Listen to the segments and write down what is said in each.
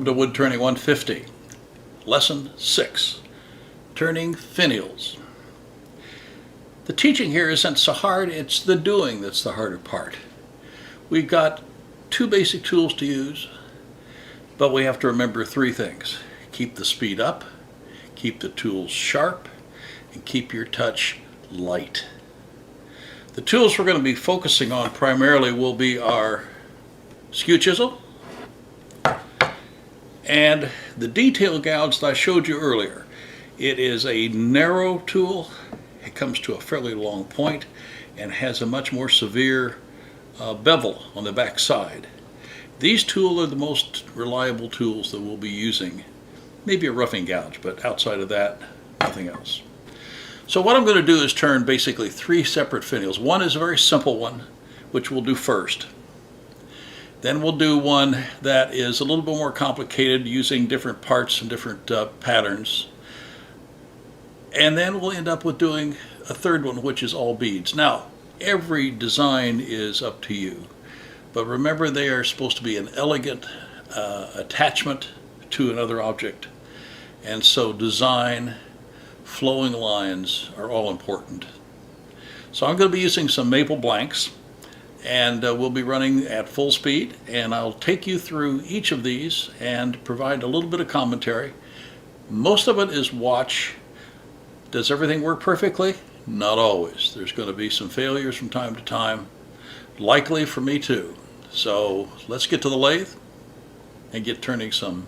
to Woodturning 150, Lesson 6, Turning Finials. The teaching here isn't so hard, it's the doing that's the harder part. We've got two basic tools to use, but we have to remember three things. Keep the speed up, keep the tools sharp, and keep your touch light. The tools we're going to be focusing on primarily will be our skew chisel and the detail gouge that I showed you earlier. It is a narrow tool. It comes to a fairly long point and has a much more severe bevel on the back side. These tools are the most reliable tools that we'll be using. Maybe a roughing gouge, but outside of that, nothing else. So what I'm going to do is turn basically three separate finials. One is a very simple one, which we'll do first. Then we'll do one that is a little bit more complicated, using different parts and different patterns. And then we'll end up with doing a third one, which is all beads. Now, every design is up to you, but remember they are supposed to be an elegant attachment to another object. And so design, flowing lines are all important. So I'm going to be using some maple blanks, and we'll be running at full speed, and I'll take you through each of these and provide a little bit of commentary. Most of it is watch. Does everything work perfectly? Not always. There's going to be some failures from time to time, likely for me too. So let's get to the lathe and get turning some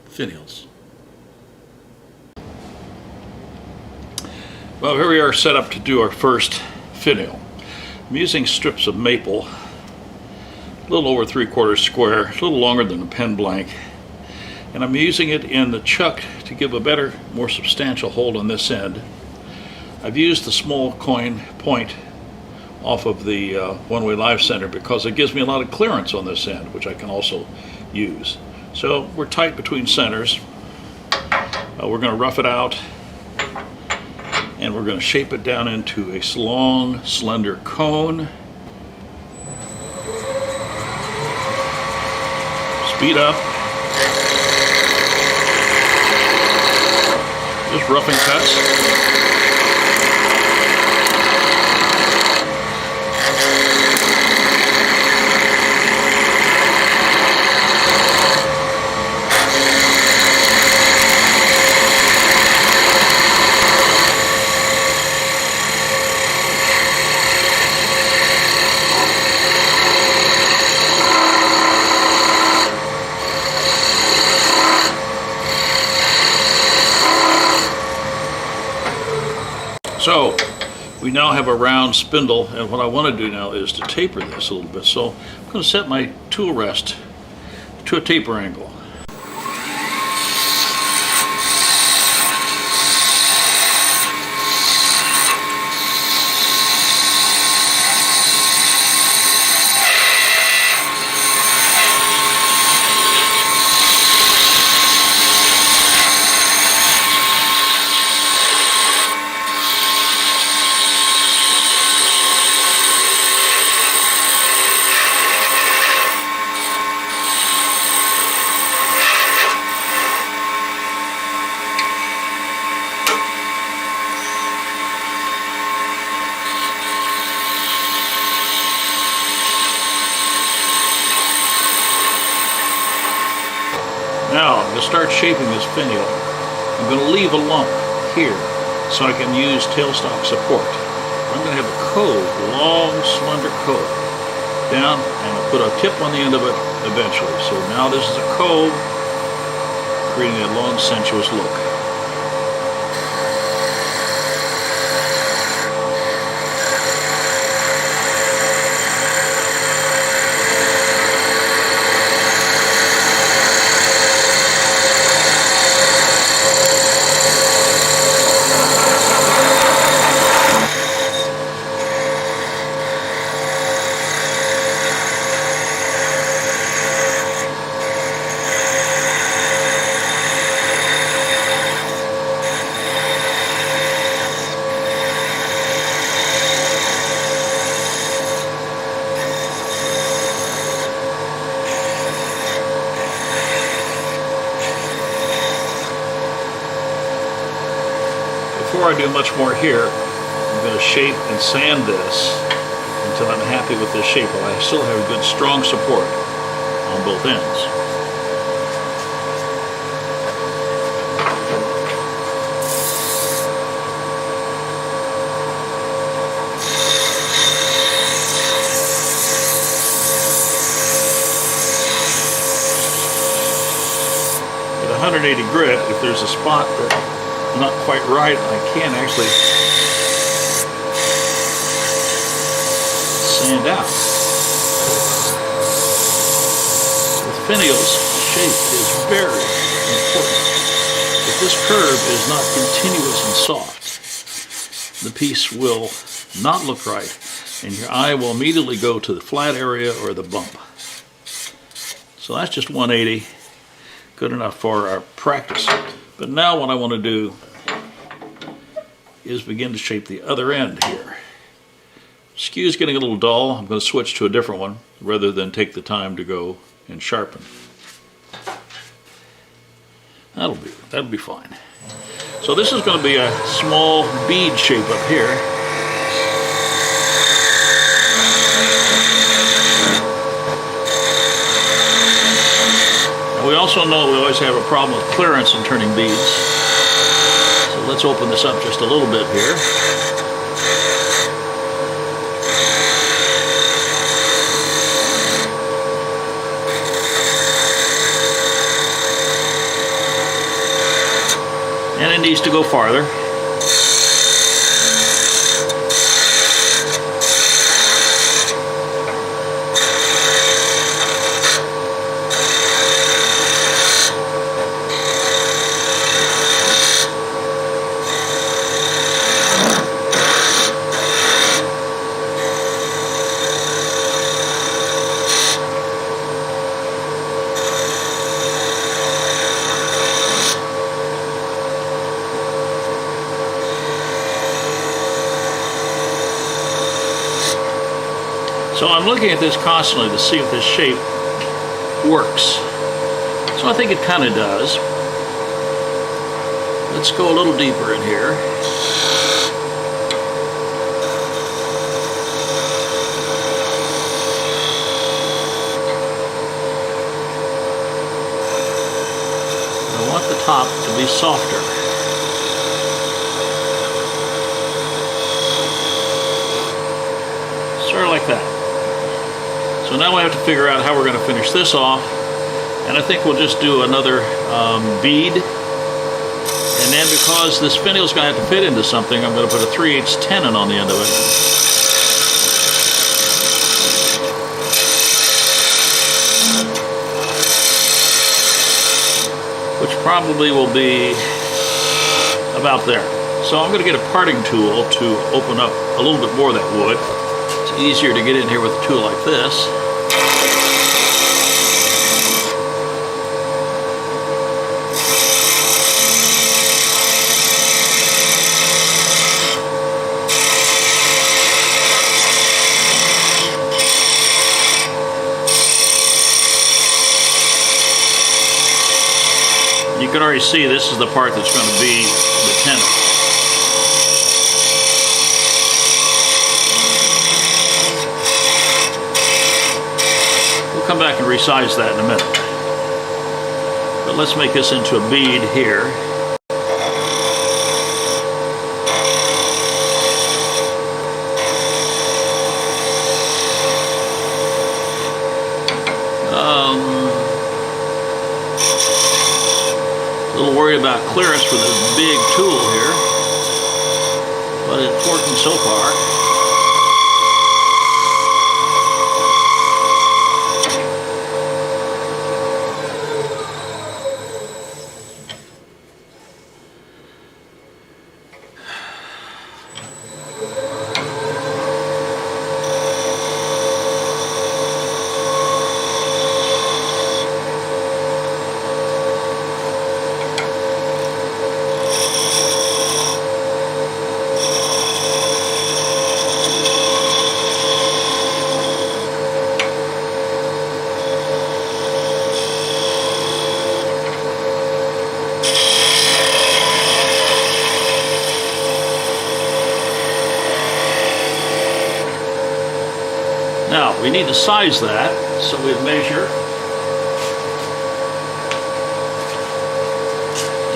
finials. Well, here we are set up to do our first finial. I'm using strips of maple, a little over 3/4 square, a little longer than a pen blank, and I'm using it in the chuck to give a better, more substantial hold on this end. I've used the small coin point off of the one-way live center because it gives me a lot of clearance on this end, which I can also use. So we're tight between centers. We're going to rough it out, and we're going to shape it down into a long, slender cone. Speed up. Just roughing cuts. So we now have a round spindle, and what I want to do now is to taper this a little bit. So I'm going to set my tool rest to a taper angle. Now, I'm going to start shaping this finial. I'm going to leave a lump here so I can use tailstock support. I'm going to have a cove, long, slender cove, down, and I'll put a tip on the end of it eventually. So now this is a cove, creating a long, sensuous look. before I do much more here, I'm going to shape and sand this until I'm happy with this shape. But I still have a good strong support on both ends. With 180 grit, if there's a spot that's not quite right, I can actually sand out. With finials, shape is very important. If this curve is not continuous and soft, the piece will not look right, and your eye will immediately go to the flat area or the bump. So that's just 180, good enough for our practice. But now what I want to do is begin to shape the other end here. Skew is getting a little dull. I'm going to switch to a different one rather than take the time to go and sharpen. That'll be fine. So this is going to be a small bead shape up here. And we also know we always have a problem with clearance in turning beads. So let's open this up just a little bit here. And it needs to go farther. So I'm looking at this constantly to see if this shape works. So I think it kind of does. Let's go a little deeper in here. I want the top to be softer. Sort of like that. So now we have to figure out how we're going to finish this off, and I think we'll just do another bead, and then because this finial is going to have to fit into something, I'm going to put a 3/8 tenon on the end of it. Which probably will be about there. So I'm going to get a parting tool to open up a little bit more of that wood. It's easier to get in here with a tool like this. You can already see this is the part that's going to be the tenon. We'll come back and resize that in a minute. But let's make this into a bead here. A little worried about clearance with this big tool here, but it's working so far. We need to size that, so we measure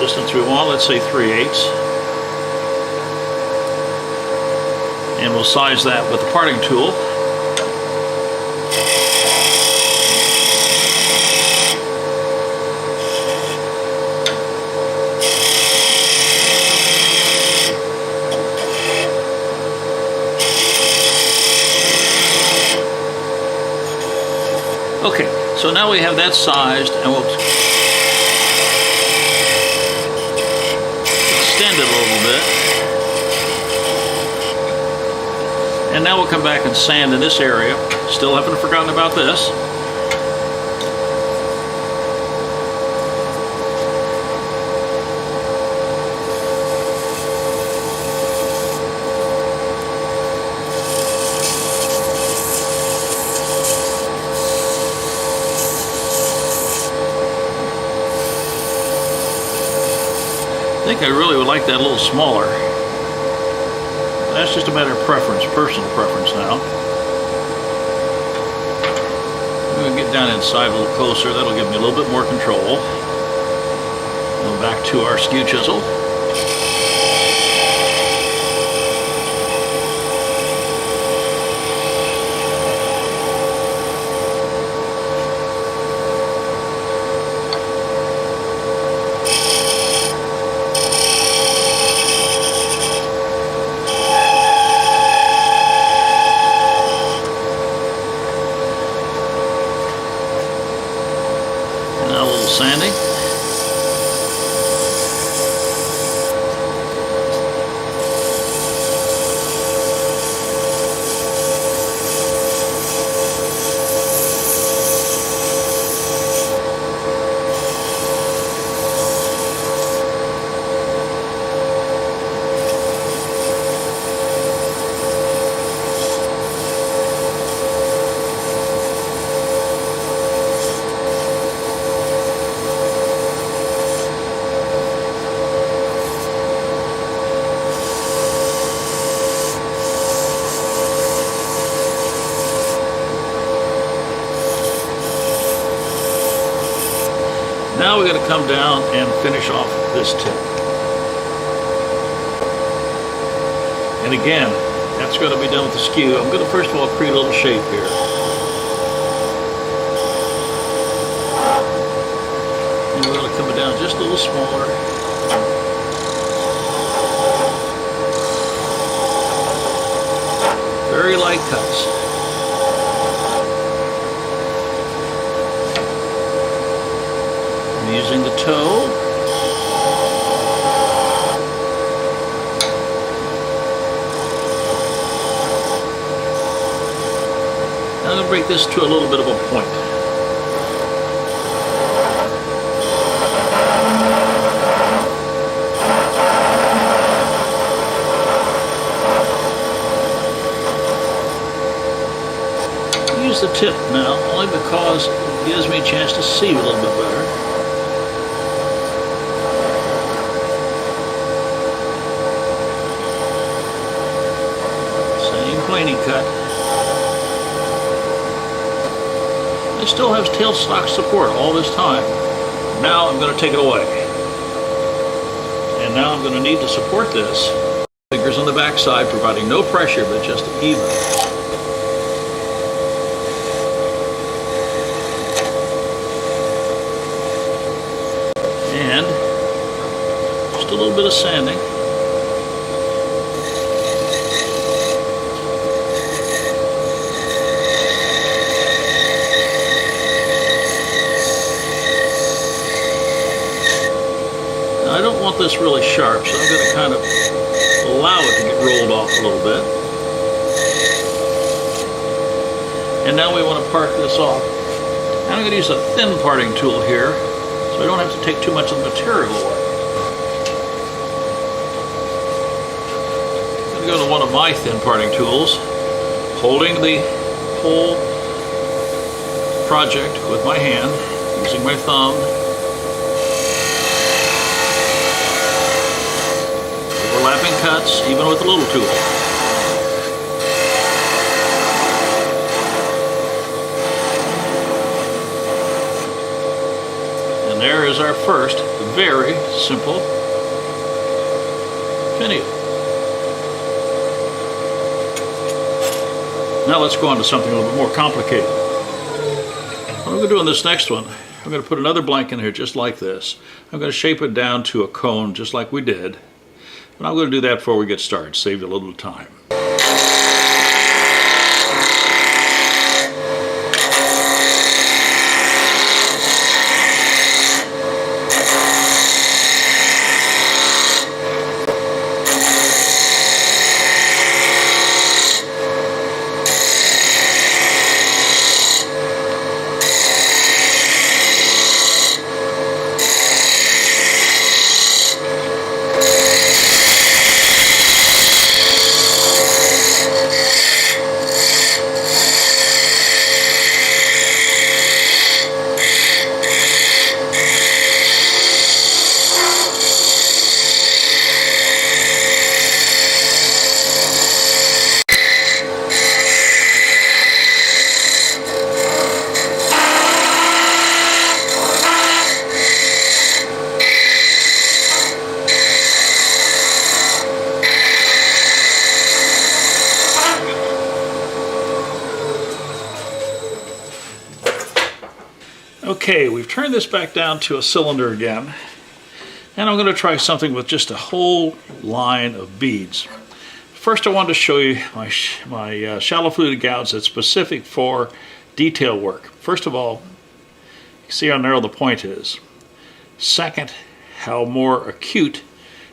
distance we want, let's say 3/8. And we'll size that with the parting tool. Okay, so now we have that sized, and we'll extend it a little bit. And now we'll come back and sand in this area. Still haven't forgotten about this. I think I really would like that a little smaller. That's just a matter of preference, personal preference now. We'll get down inside a little closer. That'll give me a little bit more control. Go back to our skew chisel. Sanding. Now we're going to come down and finish off this tip. And again, that's going to be done with the skew. I'm going to first of all create a little shape here. And we're going to come it down just a little smaller. Very light cuts. Using the toe. I'm going to break this to a little bit of a point. Use the tip now, only because it gives me a chance to see a little bit better. Planing cut. It still has tailstock support all this time. Now I'm going to take it away. And now I'm going to need to support this. Fingers on the back side, providing no pressure, but just even. And just a little bit of sanding. I don't want this really sharp, so I'm going to kind of allow it to get rolled off a little bit. And now we want to part this off. Now I'm going to use a thin parting tool here, so I don't have to take too much of the material away. I'm going to go to one of my thin parting tools, holding the whole project with my hand, using my thumb. Overlapping cuts, even with a little tool. is our first very simple finial. Now let's go on to something a little bit more complicated. What I'm going to do on this next one, I'm going to put another blank in here just like this. I'm going to shape it down to a cone just like we did. And I'm going to do that before we get started, save you a little bit of time. Okay, we've turned this back down to a cylinder again, and I'm going to try something with just a whole line of beads. First, I wanted to show you my shallow fluted gouge that's specific for detail work. First of all, you see how narrow the point is. Second, how more acute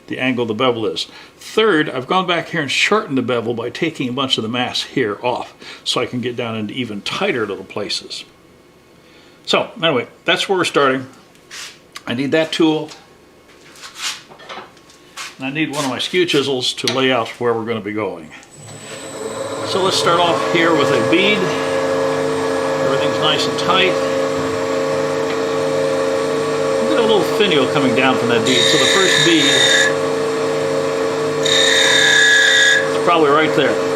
the angle of the bevel is. Third, I've gone back here and shortened the bevel by taking a bunch of the mass here off so I can get down into even tighter little places. So anyway, that's where we're starting. I need that tool, and I need one of my skew chisels to lay out where we're going to be going. So let's start off here with a bead. Everything's nice and tight. Get a little finial coming down from that bead. So the first bead is probably right there.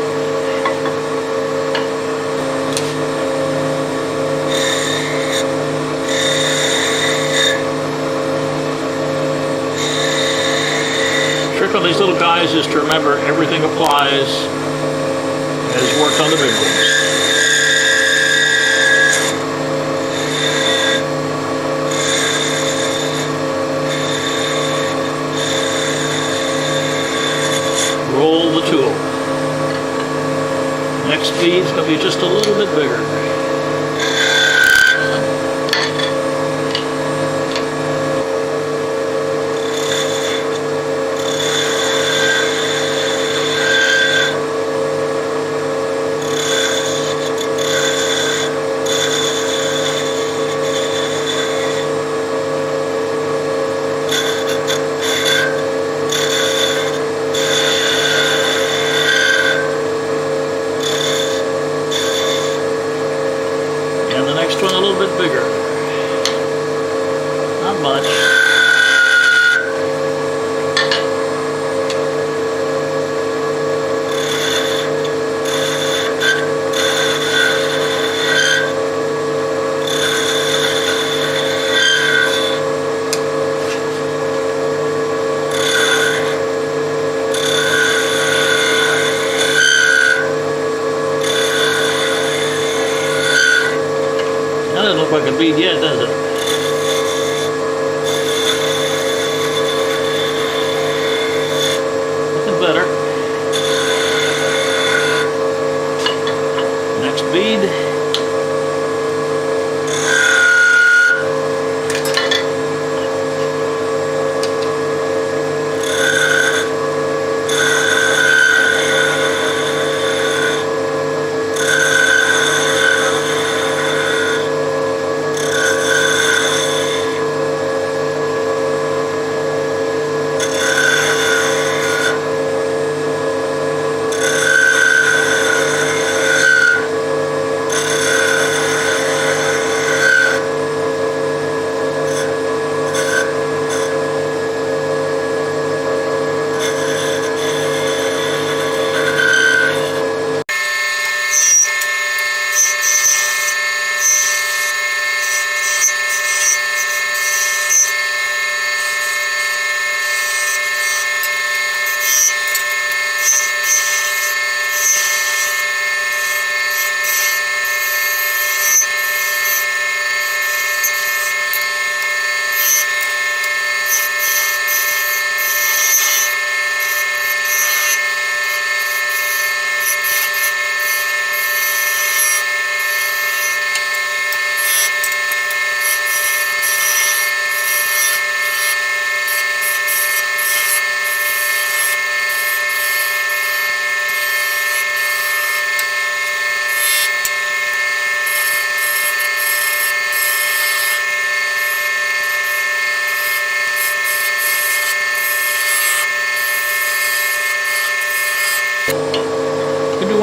On these little guys is to remember everything applies as worked on the big ones. Roll the tool. Next bead's going to be just a little bit bigger. One a little bit bigger. Not much. Doesn't look like a bead yet, does it? Looking better. Next bead.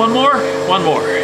one more? One more.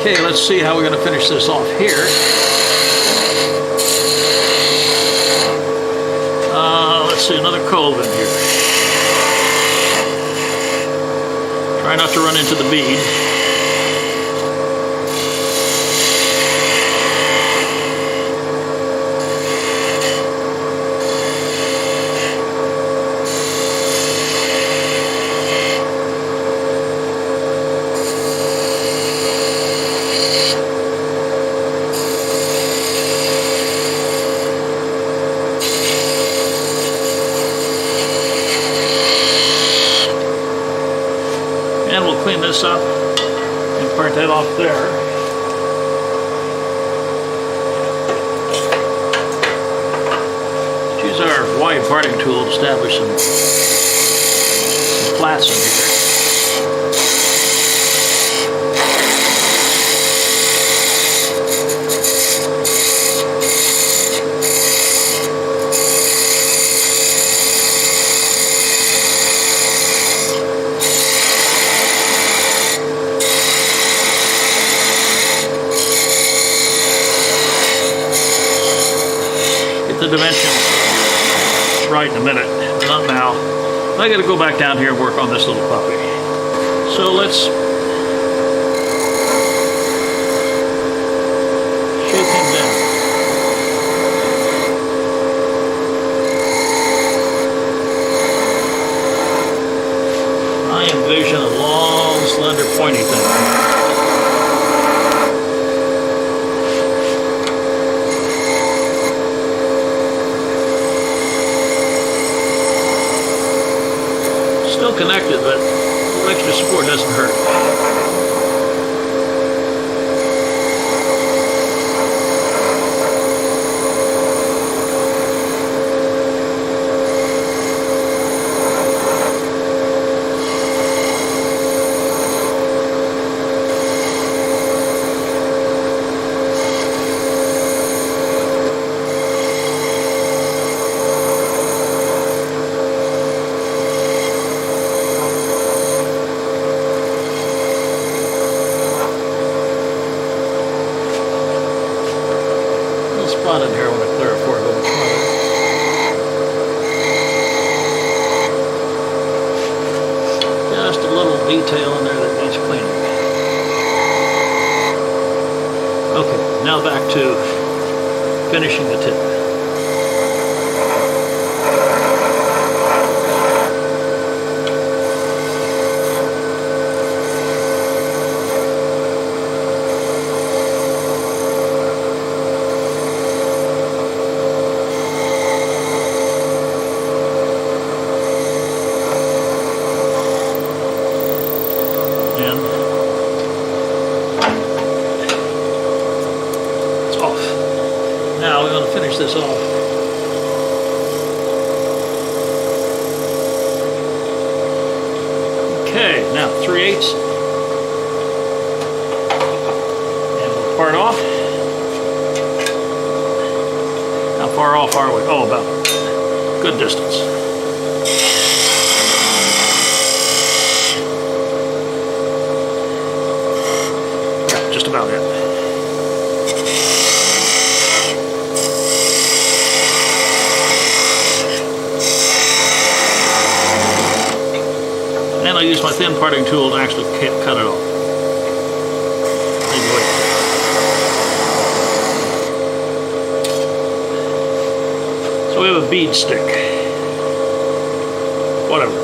Okay, let's see how we're going to finish this off here. Let's see, another cove in here. Try not to run into the bead. And we'll clean this up and part that off there. Let's use our wide parting tool to establish some flats in here. The dimensions right in a minute, not now. I got to go back down here and work on this little puppy. So let's shake him down. I envision a long, slender, pointy thing. Still connected, but a little extra support doesn't hurt. Spot in here I want to clear for a little further. Just a little detail in there that needs cleaning. Okay, now back to finishing the tip. Now we're going to finish this off. Okay, now 3/8. And we'll part off. How far off are we? Oh, about a good distance. Yeah, just about it. And I use my thin parting tool to actually cut it off. So we have a bead stick. Whatever.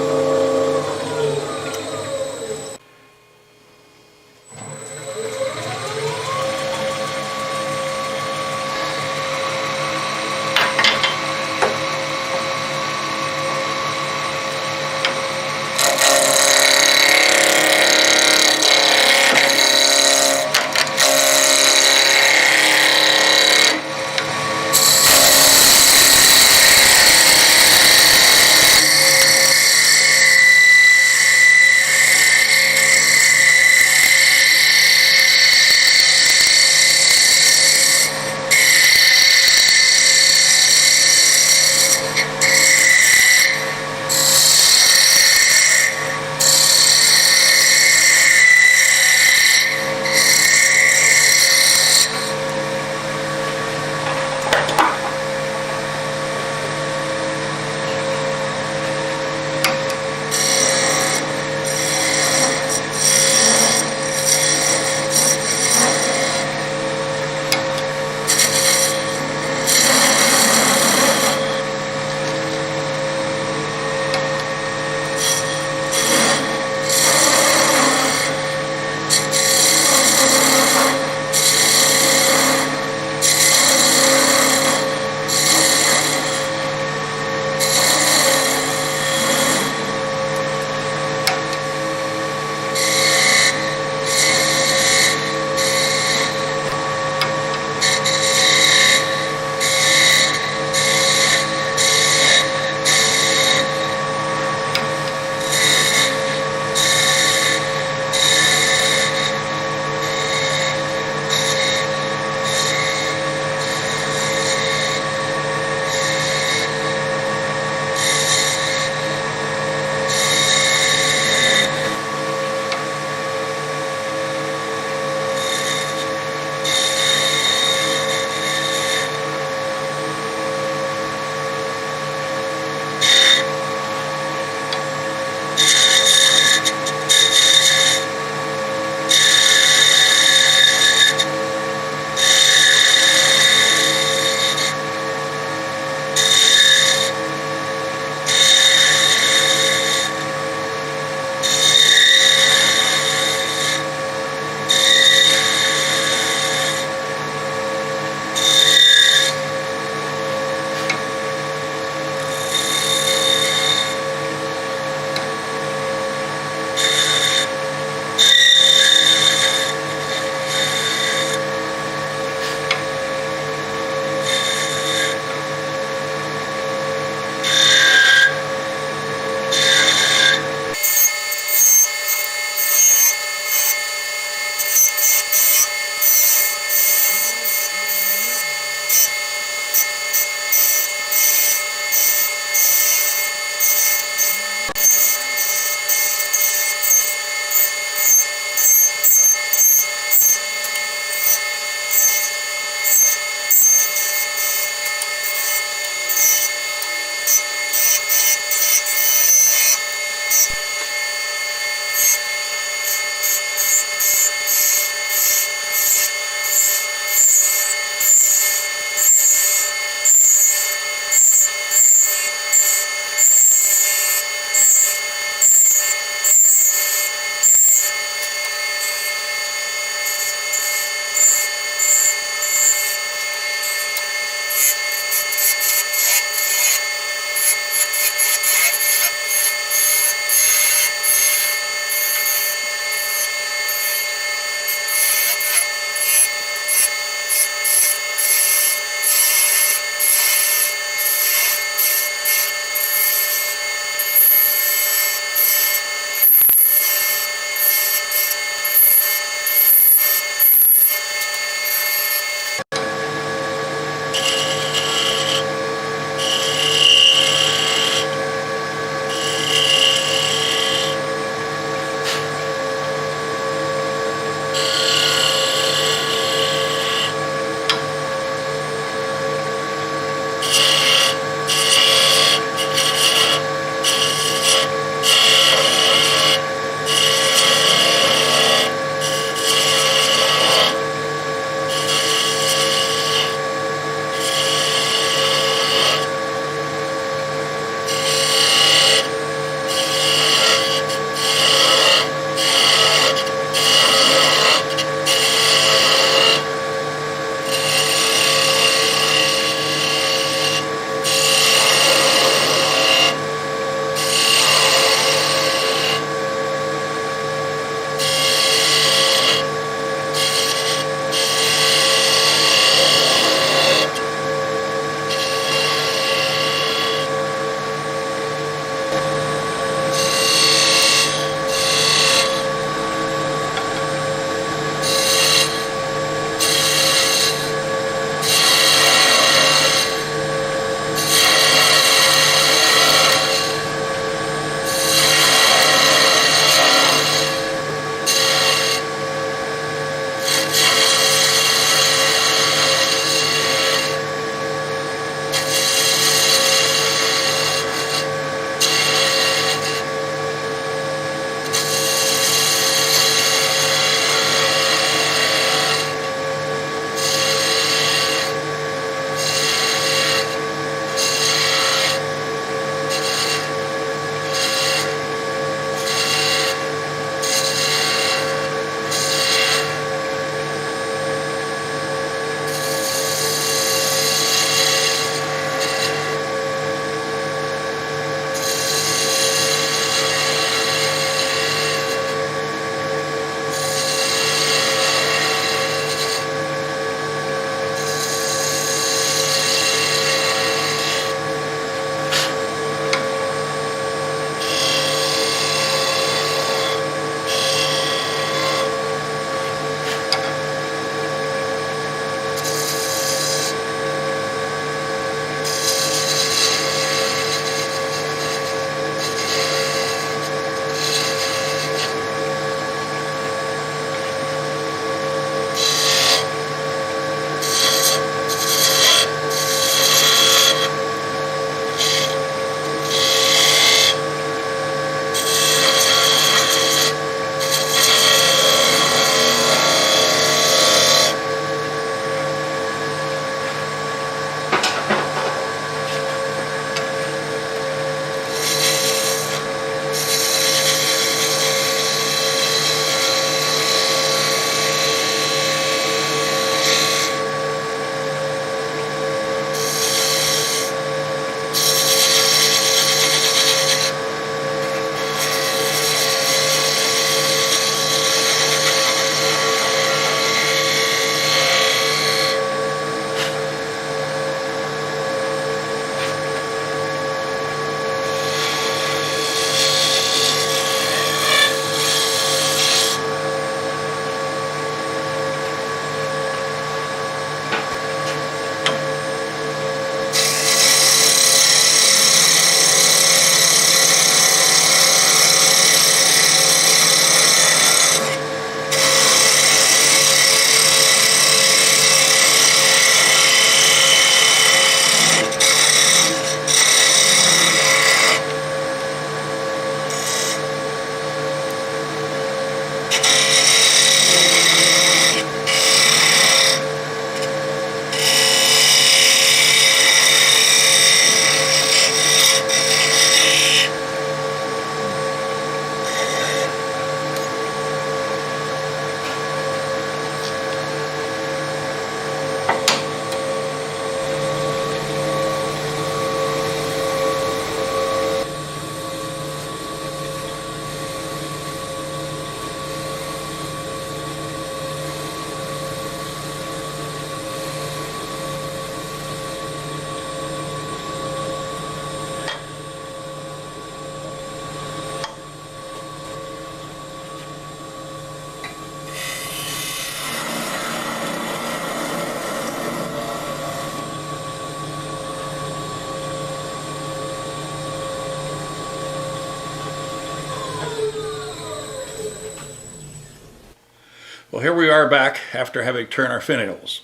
Well, here we are back after having turned our finials.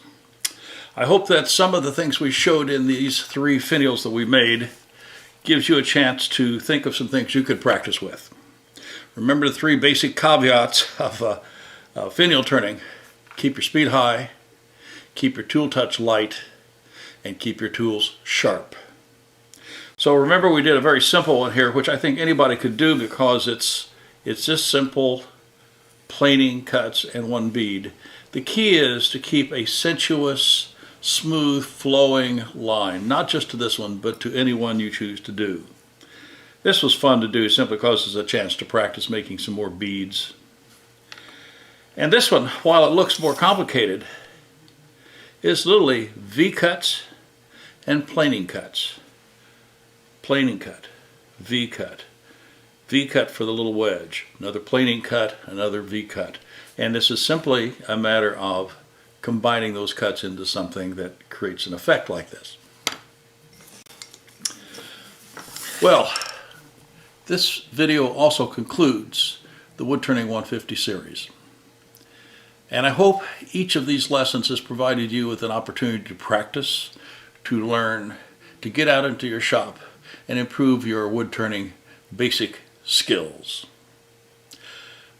I hope that some of the things we showed in these 3 finials that we made gives you a chance to think of some things you could practice with. Remember the 3 basic caveats of finial turning. Keep your speed high, keep your tool touch light, and keep your tools sharp. So remember, we did a very simple one here, which I think anybody could do because it's just simple planing cuts and 1 bead. The key is to keep a sensuous, smooth, flowing line, not just to this one, but to any one you choose to do. This was fun to do simply because it's a chance to practice making some more beads. And this one, while it looks more complicated, is literally V-cuts and planing cuts. Planing cut, V-cut. V-cut for the little wedge, another planing cut, another V-cut. And this is simply a matter of combining those cuts into something that creates an effect like this. Well, this video also concludes the Woodturning 150 series. And I hope each of these lessons has provided you with an opportunity to practice, to learn, to get out into your shop and improve your woodturning basic skills.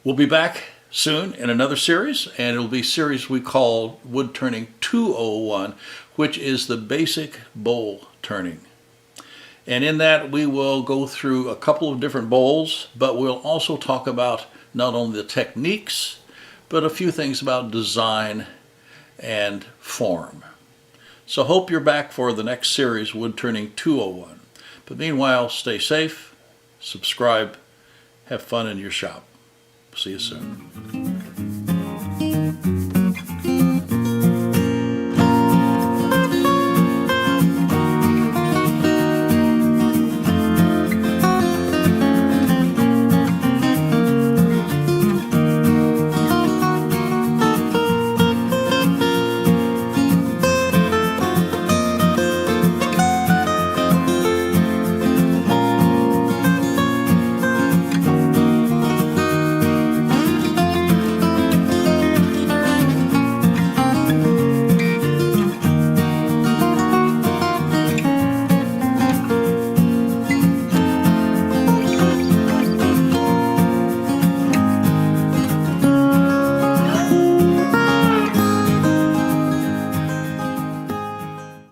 We'll be back soon in another series, and it'll be a series we call Woodturning 201, which is the basic bowl turning. And in that we will go through a couple of different bowls, but we'll also talk about not only the techniques, but a few things about design and form. So hope you're back for the next series, Woodturning 201. But meanwhile, stay safe, subscribe, have fun in your shop. See you soon.